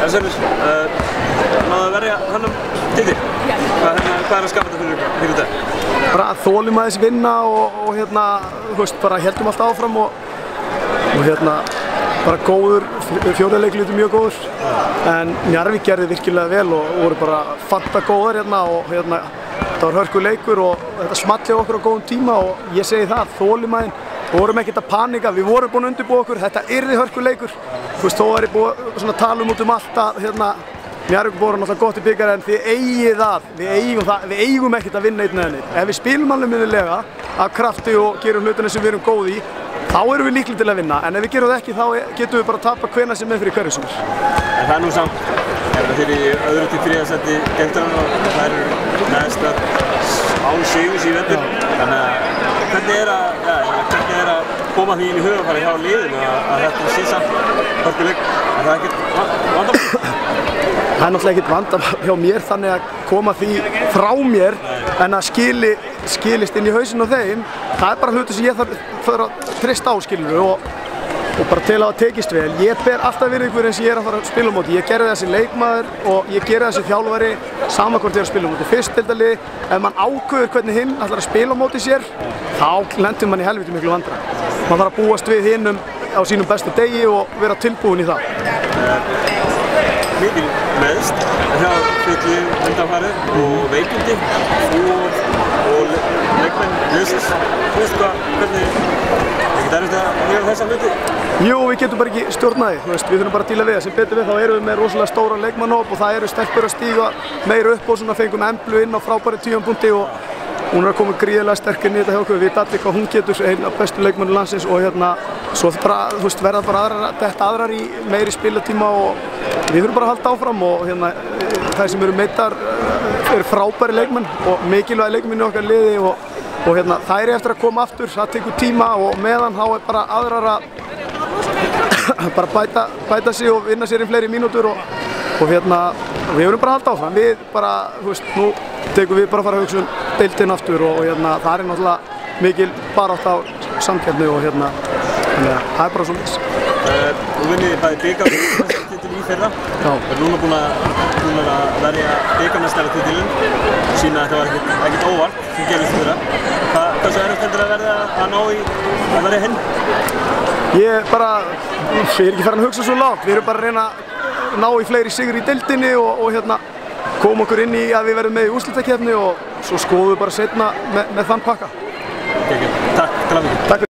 Sörður, náðu að verja hannum titil. Hvað að skapa þetta fyrir þetta? Bara þolum aðeins vinna og hérna, þú veist, bara heldum allt áfram og hérna, bara góður, fjórða leikluti mjög góður. En Njarðvík gerði virkilega vel og voru bara fanta góðar hérna og hérna, þetta var hörku leikur og þetta small hjá okkur á góðum tíma og ég segi það, þolum aðeins. Við vorum ekkert að panika, við vorum búin að undirbúa okkur, þetta yrði hörku leikur. Þú veist, þó var ég búin að tala út allt að hérna, Njarðvík voru náttúrulega gott í bikarinn en þið eigið það, við eigum ekkert að vinna einn eða neitt. Ef við spilum alveg minnilega af krafti og gerum hlutina sem við erum góð í, þá erum við líklega til að vinna. En ef við gerum það ekki, þá getum við bara að tapa hvenær sem er fyrir hverju sem er. En það er nú samt, þeir eru í öðru til þriðja sæti deildarinnar og það eru neðst án sigurs í vetur. Þannig að hvernig er að koma því inn í hugarfari hjá liðinu að þetta sé samt hörkuleik? Er það ekkert vandamál? Það er náttúrulega ekkert vandamál hjá mér þannig að koma því frá mér en að skilist inn í hausinn á þeim. Það er bara hluti sem ég þarf að treysta á skilur og bara til að það tekist vel. Ég ber alltaf virðingu eins og ég er að fara að spila á móti. Ég gerði þessi leikmaður og ég gerði þessi þjálfari sama hvort ég er að spila á móti. Fyrstdeildarliði, ef mann ákveður hvernig hinn ætlar að spila á móti sér, þá lendir mann í helviti miklu vandræðum. Man þarf að búast við hinnum á sínum bestu degi og vera tilbúin í það. Mikil meðst hjá fullu undanfarið og veikindi og leikmenn liðsins. Þú veist hvað, hvernig ekkert erfitt að gera þessa hluti? Jú, við getum bara ekki stjórnað því, við þurfum bara að díla við það. Sem betur við þá erum við með rosalega stóra leikmannahóp og það eru stelpur að stíga meira upp og svona fengum Emblu inn á frábæri tímapunkti og hún er að koma gríðarlega sterk inn í þetta hjá okkur. Við veit allir hvað hún getur, einn af bestu leikmönnum landsins og hérna svo bara, þú veist, verða bara aðrar í meiri spilatíma og við þurfum bara að halda áfram og hérna það sem eru meittar eru frábæri leikmenn og mikilvægi leikmenn í okkar liði og hérna það er eftir að koma aftur, það tekur tíma og meðan þá er bara aðrar að bara bæta sig og vinna sér í fleiri mínútur og hérna við verðum bara að halda áfram. Við bara, þú veist, nú tekum við bara að fara að hugsa deildin aftur og hérna það er náttúrulega mikil barátta á samkeppni og hérna þannig að það er bara svoleiðis. Þú vinnið bæði bikarmeistaratitil í fyrra. Já. Er núna búin að verja bikarmeistaratitilinn og sína að þetta var ekkert óvart sem gerist fyrra. Hversu erfitt heldur að verða að ná í að verja hinn? Ég er ekki farin að hugsa svo lágt. Við erum bara að reyna að ná í fleiri sigur í deildinni og hérna koma okkur inn í að við verðum með í úrslitakeppni og svo skoðum við bara seinna með þann pakka. Takk til að mikið.